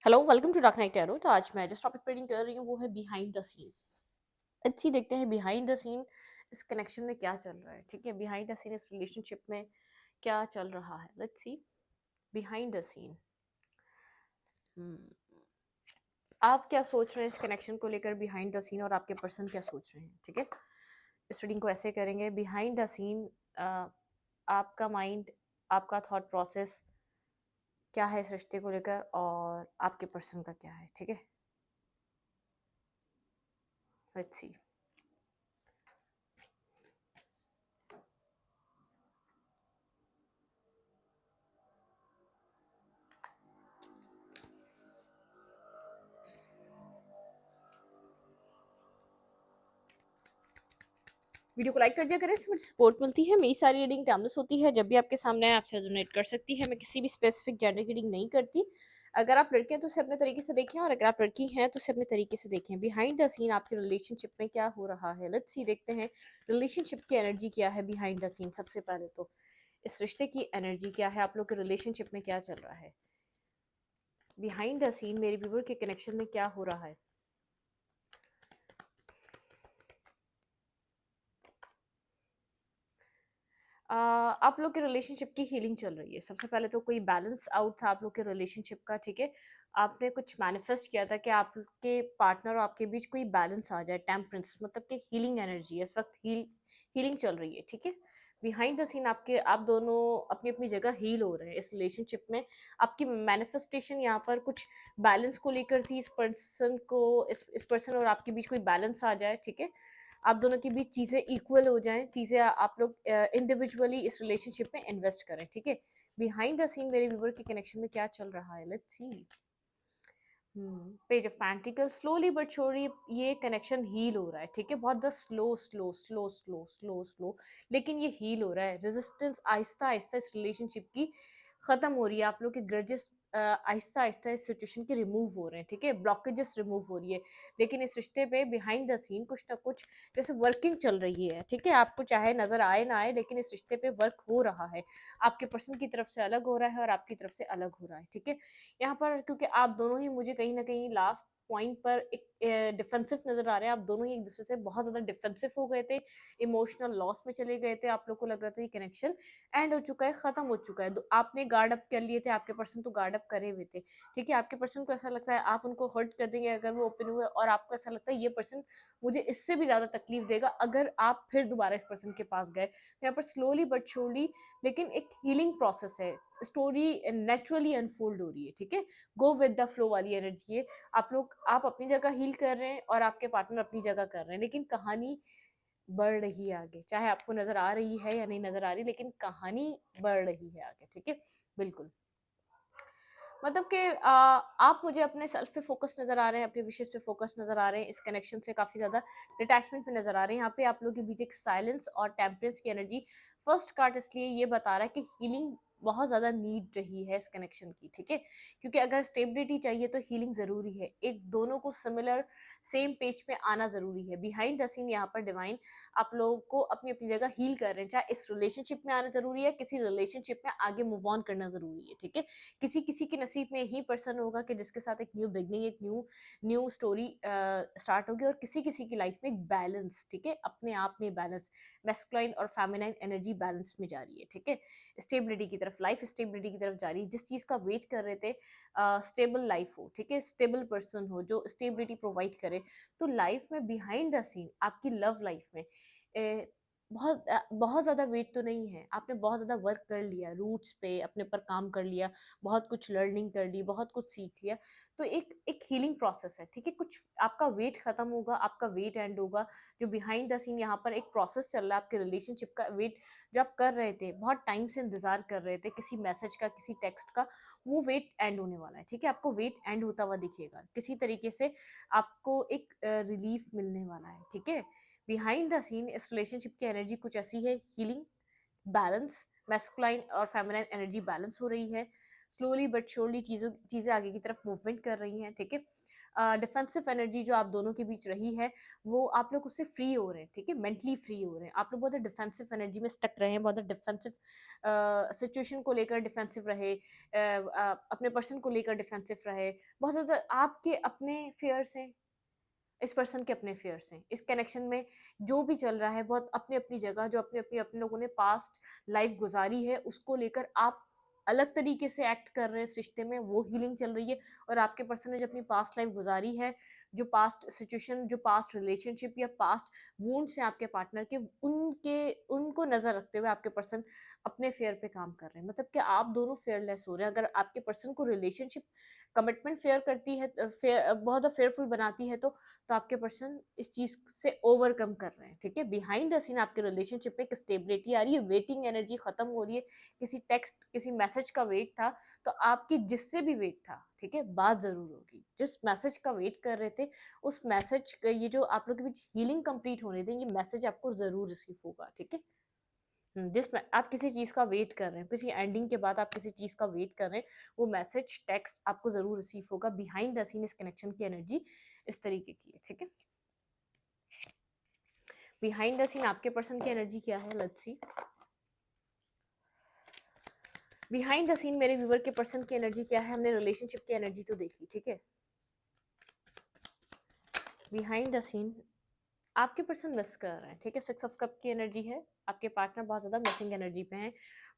Hello, welcome to dark night tarot. तो आज मैं जिस टॉपिक पर रीडिंग कर रही हूँ वो है बिहाइंड द सीन। अच्छी देखते हैं बिहाइंड द सीन इस कनेक्शन में क्या चल रहा है। ठीक है, बिहाइंड द सीन इस रिलेशनशिप में क्या चल रहा है। Let's see behind the scene. आप क्या सोच रहे हैं इस कनेक्शन को लेकर बिहाइंड द सीन, और आपके पर्सन क्या सोच रहे हैं। ठीक है, इस रीडिंग को ऐसे करेंगे। बिहाइंड द सीन, आपका माइंड, आपका थॉट प्रोसेस क्या है इस रिश्ते को लेकर, और आपके पर्सन का क्या है। ठीक है, लेट्स सी। वीडियो को लाइक कर दिया करें, इससे मुझे सपोर्ट मिलती है। मेरी सारी रीडिंग टाइमलेस होती है, जब भी आपके सामने है आपसे रेजोनेट कर सकती है। मैं किसी भी स्पेसिफिक जेंडर की रीडिंग नहीं करती। अगर आप लड़के हैं तो उसे अपने तरीके से देखें, और अगर आप लड़की हैं तो उसे अपने तरीके से देखें। बिहाइंड द सीन आपके रिलेशनशिप में क्या हो रहा है, लेट्स सी। देखते हैं रिलेशनशिप की एनर्जी क्या है बिहाइंड द सीन। सबसे पहले तो इस रिश्ते की एनर्जी क्या है, आप लोग के रिलेशनशिप में क्या चल रहा है बिहाइंड द सीन। मेरे व्यूअर के कनेक्शन में क्या हो रहा है। आप लोग के रिलेशनशिप की हीलिंग चल रही है। सबसे पहले तो कोई बैलेंस आउट था आप लोग के रिलेशनशिप का। ठीक है, आपने कुछ मैनिफेस्ट किया था कि आपके पार्टनर और आपके बीच कोई बैलेंस आ जाए। टेम्परेंस मतलब कि हीलिंग एनर्जी है इस वक्त। हीलिंग चल रही है। ठीक है, बिहाइंड द सीन आप दोनों अपनी अपनी जगह हील हो रहे हैं इस रिलेशनशिप में। आपकी मैनिफेस्टेशन यहाँ पर कुछ बैलेंस को लेकर थी। इस पर्सन और आपके बीच कोई बैलेंस आ जाए। ठीक है, आप दोनों के बीच चीज़ें इक्वल हो जाएं, चीज़ें आप लोग इंडिविजुअली इस रिलेशनशिप में इन्वेस्ट करें। ठीक है, बिहाइंड द सीन मेरे व्यूवर के कनेक्शन में क्या चल रहा है, let's C. Page of pentacle, slowly but surely ये कनेक्शन हील हो रहा है। ठीक है, बहुत the slow slow slow slow slow slow, लेकिन ये हील हो रहा है। रेजिस्टेंस आहिस्ता आहिस्ता इस रिलेशनशिप की खत्म हो रही है। आप लोग के ग्रजेस आहिस्ता आहिस्ता इस सिचुएशन के रिमूव हो रहे हैं। ठीक है, ब्लॉकेजेस रिमूव हो रही है। लेकिन इस रिश्ते पे बिहाइंड द सीन कुछ ना कुछ जैसे वर्किंग चल रही है। ठीक है, आपको चाहे नजर आए ना आए, लेकिन इस रिश्ते पे वर्क हो रहा है। आपके पर्सन की तरफ से अलग हो रहा है और आपकी तरफ से अलग हो रहा है। ठीक है, यहाँ पर क्योंकि आप दोनों ही मुझे कहीं ना कहीं लास्ट पॉइंट पर एक डिफेंसिव नजर आ रहे हैं। आप दोनों ही एक दूसरे से बहुत ज्यादा डिफेंसिव हो गए थे, इमोशनल लॉस में चले गए थे। आप लोग को लग रहा था ये कनेक्शन एंड हो चुका है, खत्म हो चुका है। आपने गार्ड अप कर लिए थे, आपके पर्सन तो गार्ड अप करे हुए थे। ठीक है, आपके पर्सन को ऐसा लगता है आप उनको हर्ट कर देंगे अगर वो ओपन हुए, और आपको ऐसा लगता है ये पर्सन मुझे इससे भी ज्यादा तकलीफ देगा अगर आप फिर दोबारा इस पर्सन के पास गए। तो यहाँ पर स्लोली बट श्योरली लेकिन एक हीलिंग प्रोसेस है। स्टोरी नेचुरली अनफोल्ड हो रही है। ठीक है, गो विद द फ्लो वाली एनर्जी है। आप अपनी जगह हील कर रहे हैं और आपके पार्टनर अपनी जगह कर रहे हैं, लेकिन कहानी बढ़ रही है आगे। चाहे आपको नजर आ रही है या नहीं नजर आ रही, लेकिन कहानी बढ़ रही है आगे। ठीक है, बिल्कुल। मतलब कि आप मुझे अपने सेल्फ पे फोकस नजर आ रहे हैं, अपने विशेष पे फोकस नजर आ रहे हैं। इस कनेक्शन से काफी ज्यादा डिटैचमेंट पे नजर आ रहे हैं। यहाँ पे आप लोगों के बीच एक साइलेंस और टेम्परेंस की एनर्जी। फर्स्ट कार्ड इसलिए ये बता रहा है कि हीलिंग बहुत ज्यादा नीड रही है इस कनेक्शन की। ठीक है, क्योंकि अगर स्टेबिलिटी चाहिए तो हीलिंग जरूरी है। एक दोनों को सिमिलर सेम पेज पे आना जरूरी है। बिहाइंड द सीन यहाँ पर डिवाइन आप लोगों को अपनी अपनी जगह हील कर रहे हैं। चाहे इस रिलेशनशिप में आना जरूरी है, किसी रिलेशनशिप में आगे मूव ऑन करना जरूरी है। ठीक है, किसी किसी के नसीब में ही पर्सन होगा कि जिसके साथ एक न्यू बिगनिंग, एक न्यू स्टोरी स्टार्ट होगी, और किसी किसी की लाइफ में एक बैलेंस। ठीक है, अपने आप में बैलेंस, मैस्कुलाइन और फेमिनाइन एनर्जी बैलेंस में जा रही है। ठीक है, स्टेबिलिटी की तरफ, लाइफ स्टेबिलिटी की तरफ जा रही है। जिस चीज का वेट कर रहे थे, स्टेबल लाइफ हो। ठीक है, स्टेबल पर्सन हो जो स्टेबिलिटी प्रोवाइड करे। तो लाइफ में बिहाइंड द सीन आपकी लव लाइफ में बहुत ज़्यादा वेट तो नहीं है। आपने बहुत ज़्यादा वर्क कर लिया, रूट्स पे अपने पर काम कर लिया, बहुत कुछ लर्निंग कर ली, बहुत कुछ सीख लिया। तो एक एक हीलिंग प्रोसेस है। ठीक है, कुछ आपका वेट खत्म होगा, आपका वेट एंड होगा। जो बिहाइंड द सीन यहाँ पर एक प्रोसेस चल रहा है आपके रिलेशनशिप का। वेट जो आप कर रहे थे, बहुत टाइम से इंतजार कर रहे थे किसी मैसेज का, किसी टेक्स्ट का, वो वेट एंड होने वाला है। ठीक है, आपको वेट एंड होता हुआ दिखेगा किसी तरीके से। आपको एक रिलीफ मिलने वाला है। ठीक है, बिहाइंड द सीन इस रिलेशनशिप की एनर्जी कुछ ऐसी है। हीलिंग, बैलेंस, मैस्कुलाइन और फेमिनाइन एनर्जी बैलेंस हो रही है। स्लोली बट श्योरली चीज़ें आगे की तरफ मूवमेंट कर रही हैं। ठीक है, डिफेंसिव एनर्जी जो आप दोनों के बीच रही है, वो आप लोग उससे फ्री हो रहे हैं, ठीक है? मेंटली फ्री हो रहे हैं। आप लोग बहुत डिफेंसिव एनर्जी में स्टक रहे हैं, बहुत डिफेंसिव सिचुएशन को लेकर डिफेंसिव रहे, अपने पर्सन को लेकर डिफेंसिव रहे। बहुत ज़्यादा आपके अपने फेयर्स हैं, इस पर्सन के अपने फेयर्स हैं। इस कनेक्शन में जो भी चल रहा है बहुत अपनी-अपनी जगह, जो अपने-अपने अपने लोगों ने पास्ट लाइफ गुज़ारी है, उसको लेकर आप अलग तरीके से एक्ट कर रहे हैं इस रिश्ते में, वो हीलिंग चल रही है। और आपके पर्सन ने जो अपनी पास्ट लाइफ गुज़ारी है, जो पास्ट सिचुएशन, जो पास्ट रिलेशनशिप या पास्ट वुंड्स हैं आपके पार्टनर के, उनको नज़र रखते हुए आपके पर्सन अपने फेयर पे काम कर रहे हैं। मतलब कि आप दोनों फेयरलेस हो रहे हैं। अगर आपके पर्सन को रिलेशनशिप कमिटमेंट फेयर करती है, बहुत ज़्यादा फेयरफुल बनाती है, तो आपके पर्सन इस चीज़ से ओवरकम कर रहे हैं, ठीक है? बिहाइंड द सीन आपके रिलेशनशिप में एक स्टेबिलिटी आ रही है, वेटिंग एनर्जी खत्म हो रही है। किसी टेक्स्ट, किसी मैसेज का वेट था, तो आपकी जिससे भी वेट था, ठीक है? बात ज़रूर होगी। जिस मैसेज का वेट कर रहे थे, उस मैसेज क ये जो आप लोग के बीच हीलिंग कंप्लीट होने दें, ये मैसेज आपको ज़रूर रिसीव होगा, ठीक है? जिसमें आप किसी चीज़ का वेट कर रहे हैं, किसी एंडिंग के बाद आप किसी चीज़ का वेट कर रहे हैं, वो मैसेज, टेक्स्ट आपको ज़रूर रिसीव होगा। बिहाइंड द सीन इस कनेक्शन की एनर्जी इस तरीके की है, ठीक है? बिहाइंड द सीन आपके पर्सन की एनर्जी क्या है, let's see. Behind the scene मेरे व्यूअर के पर्सन की एनर्जी क्या है? हमने रिलेशनशिप की एनर्जी तो देखी, ठीक है? बिहाइंड द सीन आपके पर्सन मिस कर रहे हैं, ठीक है? 6 ऑफ कप की एनर्जी है। आपके पार्टनर बहुत ज़्यादा मिसिंग एनर्जी पे हैं।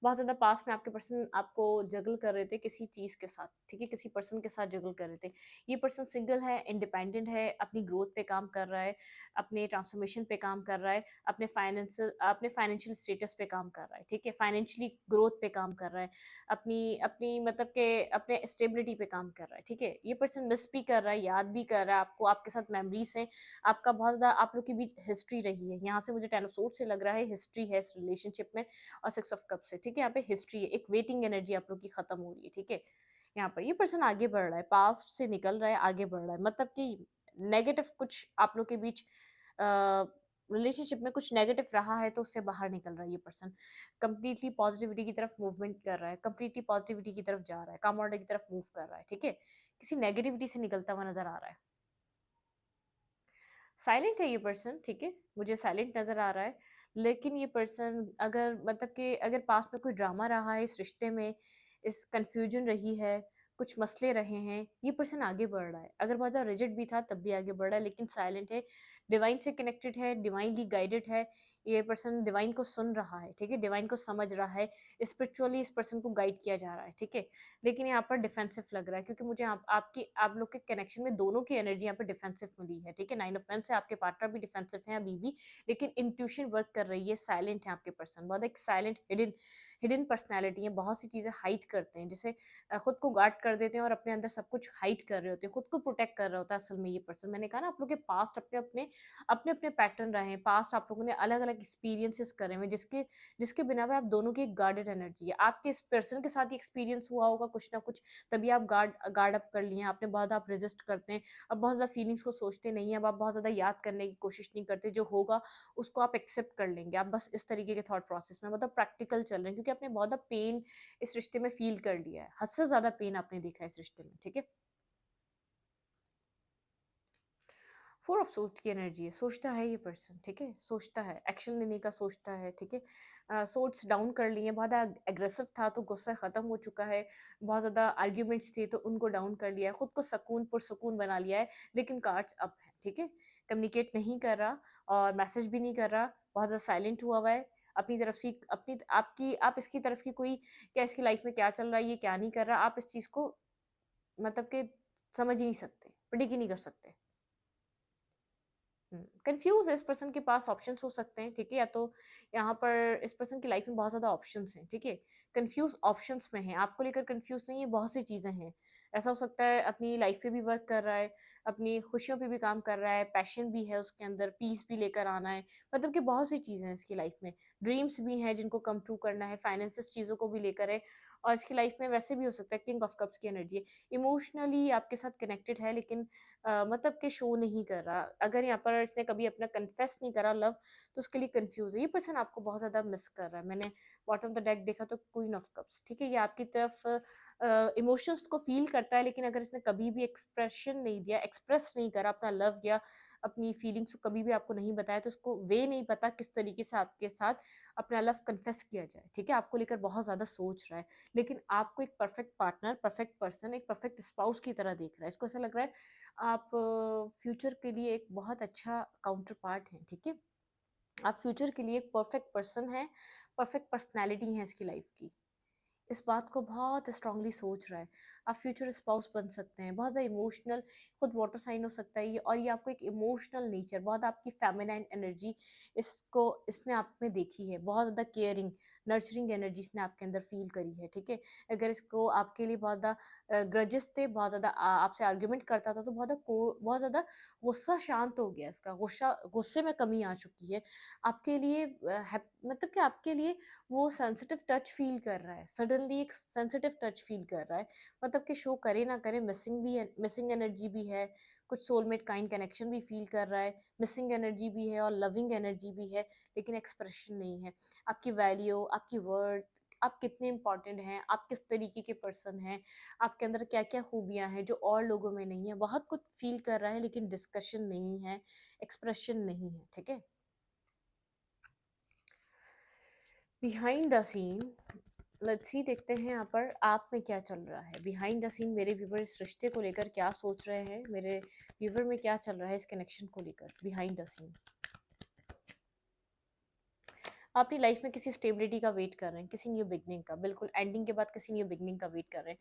बहुत ज़्यादा पास में आपके पर्सन आपको जगल कर रहे थे किसी चीज़ के साथ, ठीक है? किसी पर्सन के साथ जगल कर रहे थे। ये पर्सन सिंगल है, इंडिपेंडेंट है, अपनी ग्रोथ पे काम कर रहा है, अपने ट्रांसफॉर्मेशन पे काम कर रहा है, अपने फाइनेंशियल स्टेटस पे काम कर रहा है, ठीक है? फाइनेंशियली ग्रोथ पे काम कर रहा है, अपनी अपनी मतलब के अपने स्टेबिलिटी पे काम कर रहा है, ठीक है? ये पर्सन मिस भी कर रहा है, याद भी कर रहा है आपको, आपके साथ मेमोरीज़ हैं, आपका बहुत ज़्यादा आप लोग के बीच हिस्ट्री रही है। यहाँ से मुझे 10 ऑफ सोर्ड्स से लग रहा है हिस्ट्री है इस रिलेशनशिप में, और 6 ऑफ कप से, ठीक है? यहाँ पे हिस्ट्री है, एक वेटिंग एनर्जी आप लोग की खत्म हो रही है, ठीक है? यहाँ पर ये पर्सन आगे बढ़ रहा है, पास्ट से निकल रहा है, आगे बढ़ रहा है। मतलब कि नेगेटिव कुछ आप लोग के बीच रिलेशनशिप में कुछ नेगेटिव रहा है, तो उससे बाहर निकल रहा है ये पर्सन। कंप्लीटली पॉजिटिविटी की तरफ मूवमेंट कर रहा है, कंप्लीटली पॉजिटिविटी की तरफ जा रहा है, काम ऑर्डर की तरफ मूव कर रहा है, ठीक है? किसी नेगेटिविटी से निकलता हुआ नजर आ रहा है। साइलेंट है ये पर्सन, ठीक है? मुझे साइलेंट नज़र आ रहा है, लेकिन ये पर्सन अगर मतलब कि अगर पास्ट में कोई ड्रामा रहा है इस रिश्ते में, इस कन्फ्यूजन रही है, कुछ मसले रहे हैं, ये पर्सन आगे बढ़ रहा है। अगर बहुत ज़्यादा रिजिड भी था तब भी आगे बढ़ रहा है, लेकिन साइलेंट है, डिवाइन से कनेक्टेड है, डिवाइनली गाइडेड है। ये पर्सन डिवाइन को सुन रहा है, ठीक है? डिवाइन को समझ रहा है, स्पिरिचुअली इस पर्सन को गाइड किया जा रहा है, ठीक है? लेकिन यहाँ पर डिफेंसिव लग रहा है, क्योंकि मुझे आप लोग के कनेक्शन में दोनों की एनर्जी यहाँ पे डिफेंसिव मिली है, ठीक है? 9 ऑफ वांड्स है, आपके पार्टनर भी डिफेंसिव है अभी भी, लेकिन इंट्यूशन वर्क कर रही है, साइलेंट है आपके पर्सन, बहुत एक साइलेंट हिडन हिडन पर्सनैलिटी है, बहुत सी चीज़ें हाइड करते हैं, जैसे खुद को गार्ड कर देते हैं और अपने अंदर सब कुछ हाइड कर रहे होते हैं, खुद को प्रोटेक्ट कर रहा होता है असल में ये पर्सन। मैंने कहा ना आप लोग के पास्ट अपने पैटर्न रहे हैं, पास्ट आप लोगों ने अलग अलग एक्सपीरियंसेस करे हुए, जिसके जिसके बिना पे आप दोनों की एक गार्डेड एनर्जी है। आपके इस पर्सन के साथ ही एक्सपीरियंस हुआ होगा कुछ ना कुछ, तभी आप गार्ड अप कर लिए हैं आपने। बहुत आप रेजिस्ट करते हैं, अब बहुत ज़्यादा फीलिंग्स को सोचते नहीं हैं, अब आप बहुत ज़्यादा याद करने की कोशिश नहीं करते, जो होगा उसको आप एक्सेप्ट कर लेंगे। आप बस इस तरीके के थॉट प्रोसेस में मतलब प्रैक्टिकल चल रहे हैं, क्योंकि आपने बहुत ज़्यादा पेन इस रिश्ते में फील कर लिया है, हद से ज़्यादा पेन आपने देखा है इस रिश्ते में, ठीक है? 4 ऑफ सोर्ड्स की एनर्जी है, सोचता है ये पर्सन, ठीक है? सोचता है, एक्शन लेने का सोचता है, ठीक है? सोर्ड्स डाउन कर लिए, बहुत एग्रेसिव था तो गुस्सा ख़त्म हो चुका है, बहुत ज़्यादा आर्ग्यूमेंट्स थे तो उनको डाउन कर लिया है, खुद को पुरसकून बना लिया है, लेकिन कार्ड्स अप है, ठीक है? कम्युनिकेट नहीं कर रहा और मैसेज भी नहीं कर रहा, बहुत ज़्यादा साइलेंट हुआ हुआ है, अपनी तरफ से अपनी आपकी आप इसकी तरफ की कोई क्या इसकी लाइफ में क्या चल रहा है, ये क्या नहीं कर रहा, आप इस चीज़ को मतलब कि समझ ही नहीं सकते, प्रेडिक्ट ही नहीं कर सकते। कंफ्यूज है, इस पर्सन के पास ऑप्शंस हो सकते हैं, ठीक है? या तो यहाँ पर इस पर्सन की लाइफ में बहुत ज़्यादा ऑप्शंस हैं, ठीक है? कंफ्यूज ऑप्शंस में है, आपको लेकर कंफ्यूज नहीं है, बहुत सी चीज़ें हैं। ऐसा हो सकता है अपनी लाइफ पे भी वर्क कर रहा है, अपनी खुशियों पे भी काम कर रहा है, पैशन भी है उसके अंदर, पीस भी लेकर आना है, मतलब कि बहुत सी चीज़ें हैं इसकी लाइफ में। ड्रीम्स भी हैं जिनको कम ट्रू करना है, फाइनेंसिस चीज़ों को भी लेकर है, और इसकी लाइफ में वैसे भी हो सकता है किंग ऑफ कप्स की एनर्जी है। इमोशनली आपके साथ कनेक्टेड है, लेकिन मतलब कि शो नहीं कर रहा। अगर यहाँ पर इसने कभी अपना कन्फेस नहीं करा लव, तो उसके लिए कन्फ्यूज़ है। ये पर्सन आपको बहुत ज़्यादा मिस कर रहा है। मैंने बॉटम ऑफ द डेक देखा तो क्वीन ऑफ कप्स, ठीक है? ये आपकी तरफ इमोशंस को फ़ील करता है, लेकिन अगर इसने कभी भी एक्सप्रेशन नहीं दिया, एक्सप्रेस नहीं करा अपना लव या अपनी फीलिंग्स को कभी भी आपको नहीं बताया, तो उसको वे नहीं पता किस तरीके से आपके साथ अपना लव कन्फेस किया जाए, ठीक है? आपको लेकर बहुत ज़्यादा सोच रहा है, लेकिन आपको एक परफेक्ट पार्टनर, परफेक्ट पर्सन, एक परफेक्ट स्पाउस की तरह देख रहा है। इसको ऐसा लग रहा है आप फ्यूचर के लिए एक बहुत अच्छा काउंटर पार्ट हैं, ठीक है? आप फ्यूचर के लिए एक परफेक्ट पर्सन हैं, परफेक्ट पर्सनैलिटी है इसकी लाइफ की। इस बात को बहुत स्ट्रांगली सोच रहा है। आप फ्यूचर स्पाउस बन सकते हैं, बहुत ज़्यादा इमोशनल, खुद वाटर साइन हो सकता है ये, और ये आपको एक इमोशनल नेचर, बहुत आपकी फेमिनाइन एनर्जी इसको इसने आप में देखी है, बहुत ज़्यादा केयरिंग, नर्चरिंग एनर्जी इसने आपके अंदर फील करी है, ठीक है? अगर इसको आपके लिए बहुत ज़्यादा ग्रजेस थे, बहुत ज़्यादा आपसे आर्ग्यूमेंट करता था, तो बहुत ज़्यादा गुस्सा शांत हो गया इसका, गुस्से में कमी आ चुकी है। आपके लिए मतलब कि आपके लिए वो सेंसिटिव टच फील कर रहा है, सडनली एक सेंसिटिव टच फील कर रहा है, मतलब कि शो करे ना करे मिसिंग भी है, मिसिंग एनर्जी भी है, कुछ सोलमेट काइंड कनेक्शन भी फील कर रहा है, मिसिंग एनर्जी भी है और लविंग एनर्जी भी है, लेकिन एक्सप्रेशन नहीं है। आपकी वैल्यू, आपकी वर्थ, आप कितने इंपॉर्टेंट हैं, आप किस तरीके के पर्सन हैं, आपके अंदर क्या क्या खूबियाँ हैं जो और लोगों में नहीं है, बहुत कुछ फील कर रहा है, लेकिन डिस्कशन नहीं है, एक्सप्रेशन नहीं है, ठीक है? Behind the scene, let's see, देखते हैं यहाँ पर आप में क्या चल रहा है बिहाइंड द सीन। मेरे व्यूवर इस रिश्ते को लेकर क्या सोच रहे हैं, मेरे व्यूवर में क्या चल रहा है इस कनेक्शन को लेकर बिहाइंड द सीन। आप अपनी लाइफ में किसी स्टेबिलिटी का वेट कर रहे हैं, किसी न्यू बिगनिंग का, बिल्कुल एंडिंग के बाद किसी न्यू बिगनिंग का वेट कर रहे हैं।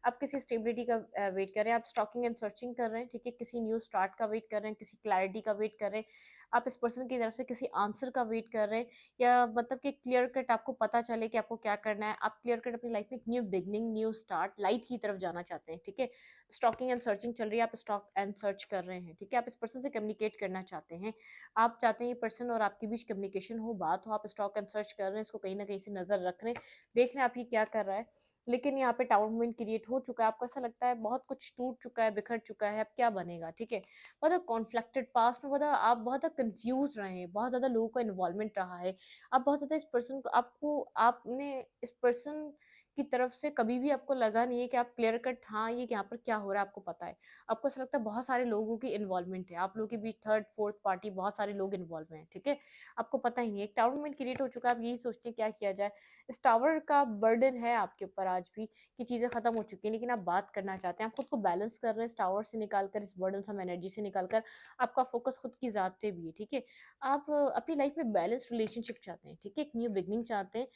आप किसी स्टेबिलिटी का वेट कर रहे हैं, आप स्टॉकिंग एंड सर्चिंग कर रहे हैं, ठीक है? किसी न्यू स्टार्ट का वेट कर रहे हैं, किसी क्लैरिटी का वेट कर रहे हैं, आप इस पर्सन की तरफ से किसी आंसर का वेट कर रहे हैं, या मतलब कि क्लियर कट आपको पता चले कि आपको क्या करना है। आप क्लियर कट अपनी लाइफ में एक new beginning, new start, light की तरफ जाना चाहते हैं, ठीक है? स्टॉकिंग एंड सर्चिंग चल रही है, आप स्टॉक एंड सर्च कर रहे हैं, ठीक है? आप इस पर्सन से कम्युनिकेट करना चाहते हैं, आप चाहते हैं ये पर्सन और आपके बीच कम्युनिकेशन हो, बात हो, आप स्टॉक एंड सर्च कर रहे हैं, इसको कहीं न कहीं से नज़र रख रहे हैं, देख रहे हैं आप ये क्या कर रहा है। लेकिन यहाँ पे टावर मूवमेंट क्रिएट हो चुका है, आपको ऐसा लगता है बहुत कुछ टूट चुका है, बिखर चुका है, अब क्या बनेगा, ठीक है? बहुत कॉन्फ्लिक्टेड पास्ट में, बहुत आप बहुत कन्फ्यूज़ रहे हैं, बहुत ज़्यादा लोगों का इन्वॉल्वमेंट रहा है। आप बहुत ज़्यादा इस पर्सन को आपको आपने इस पर्सन की तरफ से कभी भी आपको लगा नहीं है कि आप क्लियर कट, हाँ, ये यहाँ पर क्या हो रहा है आपको पता है। आपको ऐसा लगता है बहुत सारे लोगों की इन्वॉल्वमेंट है, आप लोगों के बीच थर्ड फोर्थ पार्टी, बहुत सारे लोग इन्वॉल्व हैं, ठीक है? आपको पता ही नहीं है, एक टावर मूवमेंट क्रिएट हो चुका है, आप यही सोचते हैं क्या किया जाए। इस टावर का बर्डन है आपके ऊपर आज भी कि चीज़ें खत्म हो चुकी हैं, लेकिन आप बात करना चाहते हैं, आप खुद को बैलेंस कर रहे हैं इस टावर से निकाल कर, इस बर्डन सम एनर्जी से निकाल कर। आपका फोकस खुद की ज़ात पे भी है, ठीक है? आप अपनी लाइफ में बैलेंस रिलेशनशिप चाहते हैं, ठीक है? एक न्यू बिगनिंग चाहते हैं,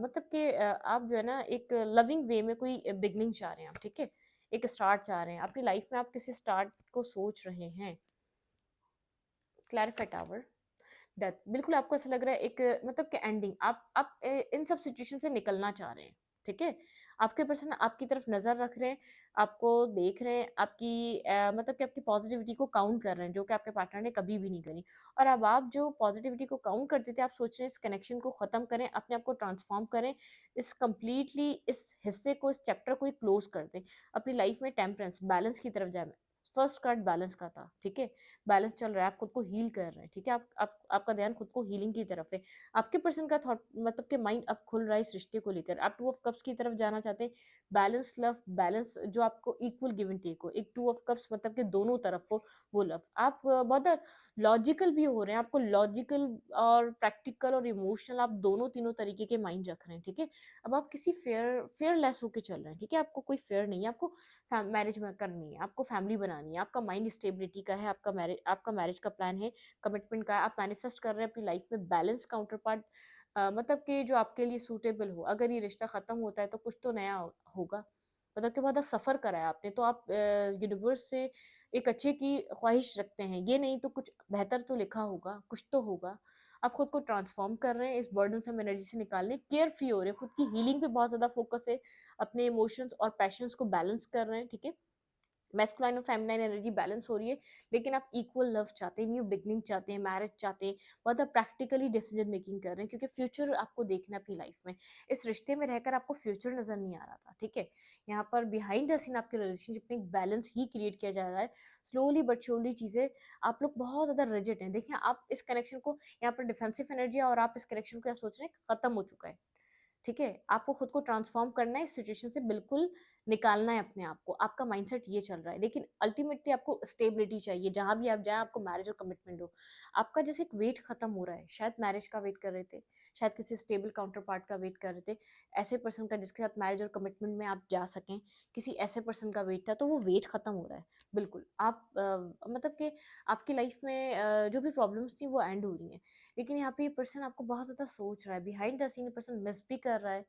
मतलब कि आप जो है ना एक लविंग वे में कोई बिगनिंग चाह रहे हैं आप, ठीक है? एक स्टार्ट चाह रहे हैं अपनी लाइफ में, आप किसी स्टार्ट को सोच रहे हैं। क्लैरिफाई टावर, डेथ, बिल्कुल आपको ऐसा लग रहा है एक मतलब कि एंडिंग, आप इन सब सिचुएशन से निकलना चाह रहे हैं, ठीक है? आपके पर्सन आपकी तरफ नज़र रख रहे हैं, आपको देख रहे हैं, आपकी मतलब कि आपकी पॉजिटिविटी को काउंट कर रहे हैं, जो कि आपके पार्टनर ने कभी भी नहीं करी। और अब आप जो पॉजिटिविटी को काउंट करते थे, आप सोच रहे हैं इस कनेक्शन को ख़त्म करें, अपने आप को ट्रांसफॉर्म करें, इस कंप्लीटली इस हिस्से को, इस चैप्टर को ही क्लोज कर दें, अपनी लाइफ में टेम्परेंस, बैलेंस की तरफ जाए। फर्स्ट कार्ड बैलेंस का था, ठीक है? बैलेंस चल रहा है, आप खुद को हील कर रहे हैं, ठीक है? आपका ध्यान खुद को हीलिंग की तरफ है। आपके पर्सन का थॉट मतलब कि माइंड अब खुल रहा है इस रिश्ते को लेकर। आप टू ऑफ कप्स की तरफ जाना चाहते हैं, बैलेंस लव, बैलेंस जो आपको इक्वल गिव एंड टेक हो, एक टू ऑफ कप्स मतलब कि दोनों तरफ हो वो लव। आप बहुत लॉजिकल भी हो रहे हैं, आपको लॉजिकल और प्रैक्टिकल और इमोशनल, आप दोनों तीनों तरीके के माइंड रख रहे हैं, ठीक है? अब आप किसी फेयरलेस होके चल रहे हैं, ठीक है? आपको कोई फेयर नहीं है, आपको मैरिज में करनी है, आपको फैमिली बनानी है, आपका माइंड स्टेबिलिटी का है, आपका मैरिज का प्लान है, कमिटमेंट का है, आप मैनिफेस्ट कर रहे हैं अपनी लाइफ में बैलेंस काउंटर पार्ट, मतलब कि जो आपके लिए सूटेबल हो। अगर ये रिश्ता ख़त्म होता है तो कुछ तो नया होगा, मतलब कि बहुत सफ़र करा है आपने, तो आप यूनिवर्स से एक अच्छे की ख्वाहिश रखते हैं, ये नहीं तो कुछ बेहतर तो लिखा होगा, कुछ तो होगा। आप खुद को ट्रांसफॉर्म कर रहे हैं, इस बर्डनसम एनर्जी से निकालने, केयर फ्री हो रहे हैं, खुद की हीलिंग पे बहुत ज़्यादा फोकस है, अपने इमोशंस और पैशंस को बैलेंस कर रहे हैं, ठीक है? मैस्कुलाइन और फेमिनाइन एनर्जी बैलेंस हो रही है, लेकिन आप इक्वल लव चाहते हैं, न्यू बिगनिंग चाहते हैं, मैरिज चाहते हैं, बहुत आप प्रैक्टिकली डिसीजन मेकिंग कर रहे हैं क्योंकि फ्यूचर आपको देखना है अपनी लाइफ में। इस रिश्ते में रहकर आपको फ्यूचर नज़र नहीं आ रहा था, ठीक है। यहाँ पर बिहाइंड द सीन आपके रिलेशनशिप में एक बैलेंस ही क्रिएट किया जा रहा है। स्लोली बट श्योरली चीज़ें, आप लोग बहुत ज़्यादा रिजिड हैं। देखिए, आप इस कनेक्शन को, यहाँ पर डिफेंसिव एनर्जी है और आप इस कनेक्शन को क्या सोच रहे हैं, खत्म हो चुका है, ठीक है। आपको खुद को ट्रांसफॉर्म करना है, इस सिचुएशन से बिल्कुल निकालना है अपने आप को। आपका माइंडसेट ये चल रहा है, लेकिन अल्टीमेटली आपको स्टेबिलिटी चाहिए। जहाँ भी आप जाएँ, आपको मैरिज और कमिटमेंट हो। आपका जैसे एक वेट खत्म हो रहा है, शायद मैरिज का वेट कर रहे थे, शायद किसी स्टेबल काउंटर पार्ट का वेट कर रहे थे, ऐसे पर्सन का जिसके साथ मैरिज और कमिटमेंट में आप जा सकें, किसी ऐसे पर्सन का वेट था, तो वो वेट खत्म हो रहा है। बिल्कुल आप मतलब कि आपकी लाइफ में जो भी प्रॉब्लम्स थी वो एंड हो रही हैं। लेकिन यहाँ पे ये पर्सन आपको बहुत ज़्यादा सोच रहा है, behind the scene person miss भी कर रहा है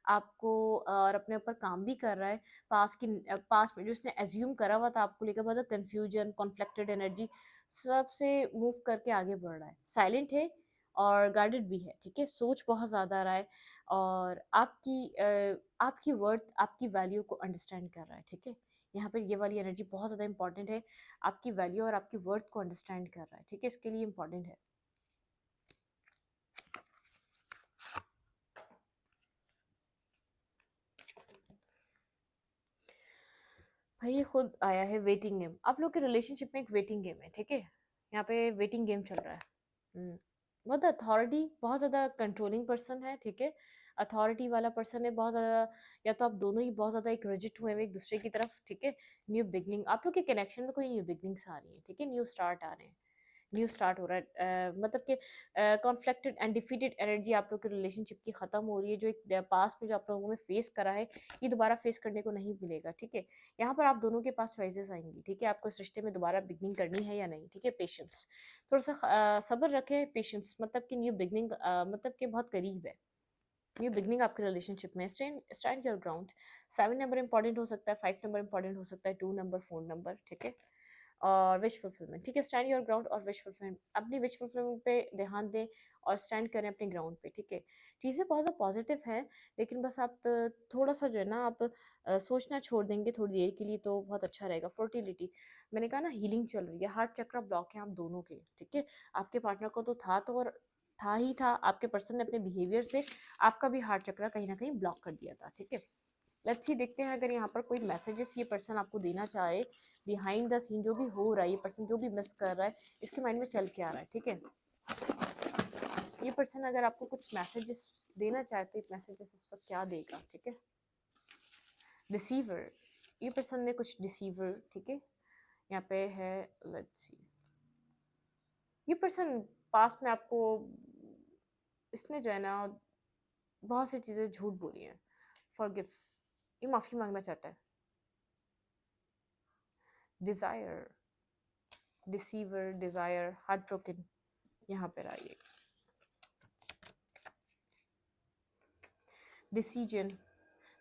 आपको, और अपने ऊपर काम भी कर रहा है। पास्ट में जो उसने एज्यूम करा हुआ था आपको लेकर, बहुत कंफ्यूजन, कॉन्फ्लिक्टेड एनर्जी, सबसे मूव करके आगे बढ़ रहा है। साइलेंट है और गार्डेड भी है, ठीक है। सोच बहुत ज़्यादा रहा है और आपकी वर्थ, आपकी वैल्यू को अंडरस्टैंड कर रहा है, ठीक है। यहाँ पर ये वाली एनर्जी बहुत ज़्यादा इंपॉर्टेंट है, आपकी वैल्यू और आपकी वर्थ को अंडरस्टैंड कर रहा है, ठीक है। इसके लिए इंपॉर्टेंट है। भाई ये खुद आया है वेटिंग गेम। आप लोग के रिलेशनशिप में एक वेटिंग गेम है, ठीक है। यहाँ पे वेटिंग गेम चल रहा है। बहुत अथॉरिटी, बहुत ज़्यादा कंट्रोलिंग पर्सन है, ठीक है। अथॉरिटी वाला पर्सन है बहुत ज़्यादा, या तो आप दोनों ही बहुत ज़्यादा एक रिजिड हुए हैं एक दूसरे की तरफ, ठीक है। न्यू बिगनिंग, आप लोग के कनेक्शन में कोई न्यू बिगनिंग्स आ रही है, ठीक है। न्यू स्टार्ट आ रहे हैं, न्यू स्टार्ट हो रहा है। मतलब कि कॉन्फ्लिक्टेड एंड डिफीटेड एनर्जी आप लोग के रिलेशनशिप की ख़त्म हो रही है। जो एक पास्ट में जो आप लोगों ने फेस करा है, ये दोबारा फेस करने को नहीं मिलेगा, ठीक है। यहाँ पर आप दोनों के पास चॉइसेस आएंगी, ठीक है। आपको इस रिश्ते में दोबारा बिगनिंग करनी है या नहीं, ठीक है। पेशेंस, थोड़ा सा सब्र रखें। पेशेंस मतलब कि न्यू बिगनिंग मतलब कि बहुत करीब है न्यू बिगनिंग आपके रिलेशनशिप में। Stand your ground. 7 number important हो सकता है, 5 नंबर इंपॉर्टेंट हो सकता है, 2 नंबर, 4 नंबर, ठीक है। और विश फुलफिलमेंट, ठीक है। स्टैंड योर ग्राउंड और विश फुलफिलमेंट, अपनी विश फुलफिलमेंट पे ध्यान दें और स्टैंड करें अपने ग्राउंड पे, ठीक है। चीज़ें बहुत ज़्यादा पॉजिटिव है, लेकिन बस आप थोड़ा सा जो है ना, आप सोचना छोड़ देंगे थोड़ी देर के लिए तो बहुत अच्छा रहेगा। फर्टिलिटी, मैंने कहा ना, हीलिंग चल रही है। हार्ट चक्र ब्लॉक है आप दोनों के, ठीक है। आपके पार्टनर को तो था, तो और था ही था, आपके पर्सन ने अपने बिहेवियर से आपका भी हार्ट चक्र कहीं ना कहीं ब्लॉक कर दिया था, ठीक है। लेट्स सी, देखते हैं अगर यहाँ पर कोई मैसेजेस ये पर्सन आपको देना चाहे। बिहाइंड द सीन जो भी हो रहा है, ये पर्सन जो भी मिस कर रहा है, इसके माइंड में चल के आ रहा है, ठीक है। ये पर्सन अगर आपको कुछ मैसेजेस देना चाहे तो ये मैसेजेस इस वक्त क्या देगा, ठीक है। डिसीवर, ये पर्सन ने कुछ डिसीवर, ठीक है, यहाँ पे है। लेट्स सी, ये पर्सन पास्ट में आपको, इसने जो है ना बहुत सी चीज़ें झूठ बोली हैं। फॉरगिव, ये माफ़ी मांगना चाहता है। Desire, deceiver, desire, heart broken, यहाँ पर आइए। डिसीजन,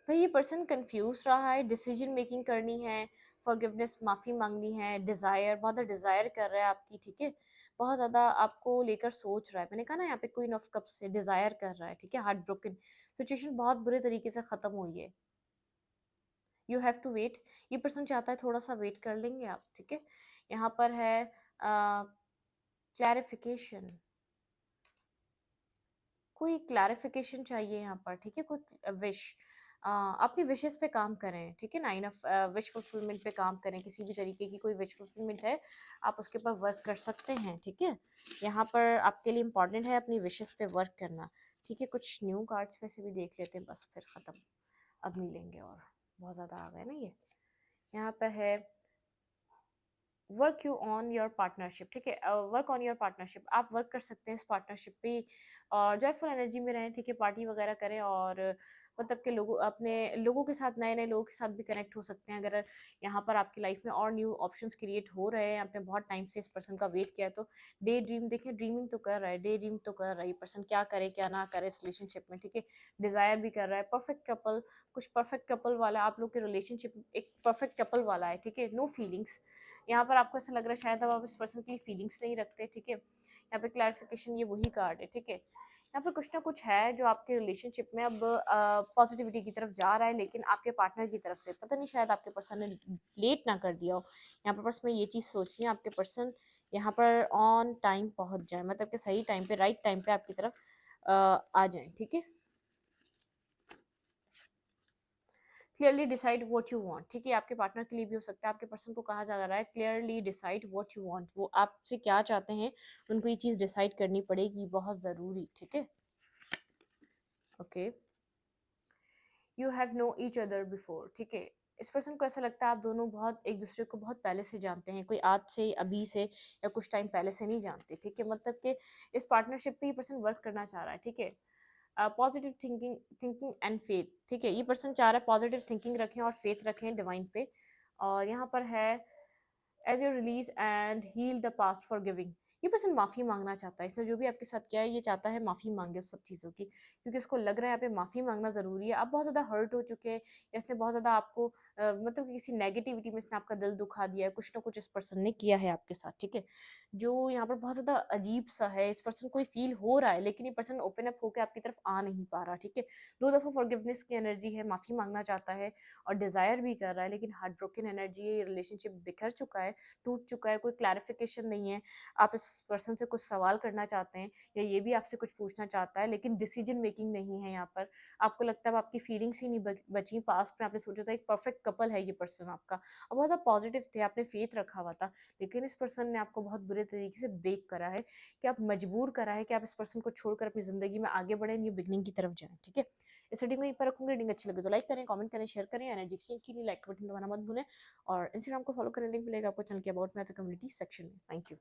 भाई ये पर्सन कंफ्यूज रहा है, डिसीजन मेकिंग करनी है, फॉरगिवनेस, माफ़ी मांगनी है। डिज़ायर, बहुत ज़्यादा डिज़ायर कर रहा है आपकी, ठीक है। बहुत ज़्यादा आपको लेकर सोच रहा है। मैंने कहा ना, यहाँ पे क्वीन ऑफ कप्स से डिज़ायर कर रहा है, ठीक है। हार्ट ब्रोकन, सिचुएशन बहुत बुरे तरीके से ख़त्म हुई है। यू हैव टू वेट, ये पर्सन चाहता है थोड़ा सा वेट कर लेंगे आप, ठीक है। यहाँ पर है क्लैरिफिकेशन, कोई क्लैरिफिकेशन चाहिए यहाँ पर, ठीक है। कोई विश, अपनी विशेस पे काम करें, ठीक है। 9 ऑफ विश फुलफिलमेंट पे काम करें। किसी भी तरीके की कोई विश फुलफिलमेंट है, आप उसके ऊपर वर्क कर सकते हैं, ठीक है। यहाँ पर आपके लिए इम्पॉर्टेंट है अपनी विशेस पे वर्क करना, ठीक है। कुछ न्यू कार्ड्स में से भी देख लेते हैं, बस फिर ख़त्म, अब नहीं लेंगे और बहुत ज़्यादा आ गए ना ये। यहाँ पर है work you on your partnership, ठीक है। वर्क ऑन योर पार्टनरशिप, आप वर्क कर सकते हैं इस पार्टनरशिप पे और जॉयफुल एनर्जी में रहें, ठीक है। पार्टी वगैरह करें और मतलब कि लोगों, अपने लोगों के साथ, नए नए लोगों के साथ भी कनेक्ट हो सकते हैं। अगर यहाँ पर आपकी लाइफ में और न्यू ऑप्शंस क्रिएट हो रहे हैं, आपने बहुत टाइम से इस पर्सन का वेट किया है, तो डे ड्रीम, देखें, ड्रीमिंग तो कर रहा है, डे ड्रीम तो कर रहा है ये पर्सन, क्या करे क्या ना करे इस रिलेशनशिप में, ठीक है। डिज़ायर भी कर रहा है। परफेक्ट कपल, कुछ परफेक्ट कपल वाला आप लोग के रिलेशनशिप एक परफेक्ट कपल वाला है, ठीक है। नो फीलिंग्स, यहाँ पर आपको ऐसा लग रहा है शायद अब आप इस पर्सन की फीलिंग्स नहीं रखते, ठीक है। यहाँ पे क्लैरिफिकेशन, ये वही कार्ड है, ठीक है। यहाँ पर कुछ ना कुछ है जो आपके रिलेशनशिप में अब पॉजिटिविटी की तरफ जा रहा है, लेकिन आपके पार्टनर की तरफ से पता नहीं, शायद आपके पर्सन ने लेट ना कर दिया हो। यहाँ पर बस मैं ये चीज़ सोच रही हूँ, आपके पर्सन यहाँ पर ऑन टाइम पहुँच जाए, मतलब कि सही टाइम पे, राइट टाइम पे आपकी तरफ आ जाए, ठीक है। Clearly decide what you want, ठीक है, आपके पार्टनर के लिए भी हो सकता है, आपके पर्सन को कहा जा रहा है clearly decide what you want, वो आपसे क्या चाहते हैं, उनको ये चीज़ डिसाइड करनी पड़ेगी, बहुत ज़रूरी, ठीक है। Okay, you have know each other before, ठीक है। इस पर्सन को ऐसा लगता है आप दोनों बहुत एक दूसरे को बहुत पहले से जानते हैं, कोई आज से, अभी से, या कुछ टाइम पहले से नहीं जानते, ठीक है। मतलब कि इस पार्टनरशिप पे ये पर्सन वर्क करना चाह रहा है, ठीक है। पॉजिटिव थिंकिंग एंड फेथ, ठीक है, ये पर्सन चाह रहा है पॉजिटिव थिंकिंग रखें और फेथ रखें डिवाइन पे। और यहाँ पर है as you release and heal the past forgiving, ये पर्सन माफ़ी मांगना चाहता है, इसने जो भी आपके साथ किया है ये चाहता है माफ़ी मांगे उस सब चीज़ों की, क्योंकि इसको लग रहा है यहाँ पे माफ़ी मांगना ज़रूरी है। आप बहुत ज़्यादा हर्ट हो चुके हैं, या इसने बहुत ज़्यादा आपको मतलब कि किसी नेगेटिविटी में इसने आपका दिल दुखा दिया है, कुछ ना कुछ इस पर्सन ने किया है आपके साथ, ठीक है, जो यहाँ पर बहुत ज़्यादा अजीब सा है। इस पर्सन को फील हो रहा है, लेकिन ये पर्सन ओपन अप होकर आपकी तरफ आ नहीं पा रहा, ठीक है। दो दफ़ा फॉरगिवनेस की एनर्जी है, माफ़ी मांगना चाहता है और डिज़ायर भी कर रहा है, लेकिन हार्ट ब्रोकन एनर्जी है, ये रिलेशनशिप बिखर चुका है, टूट चुका है, कोई क्लैरिफिकेशन नहीं है। आप इस पर्सन से कुछ सवाल करना चाहते हैं, या ये भी आपसे कुछ पूछना चाहता है, लेकिन डिसीजन मेकिंग नहीं है यहाँ पर। आपको लगता है अब आपकी फीलिंग्स ही नहीं बची, पास्ट में आपने सोचा था एक परफेक्ट कपल है ये पर्सन आपका, अब बहुत पॉजिटिव थे, आपने फेथ रखा हुआ था, लेकिन इस पर्सन ने आपको बहुत बुरे तरीके से ब्रेक करा है, कि आप मजबूर करा है कि आप इस पर्सन को छोड़कर अपनी ज़िंदगी में आगे बढ़ें, न्यू बिगनिंग की तरफ जाएँ, ठीक है। इस रीडिंग को यहीं पर रखूँगी, रीडिंग अच्छी लगे तो लाइक करें, कमेंट करें, शेयर करें, एनर्जी एक्सचेंज के लिए लाइक बटन दबाना मत भूलें, और इंस्टाग्राम को फॉलो करने लिंक मिलेगा आपको चैनल के अबाउट में तो कम्युनिटी सेक्शन में। Thank you.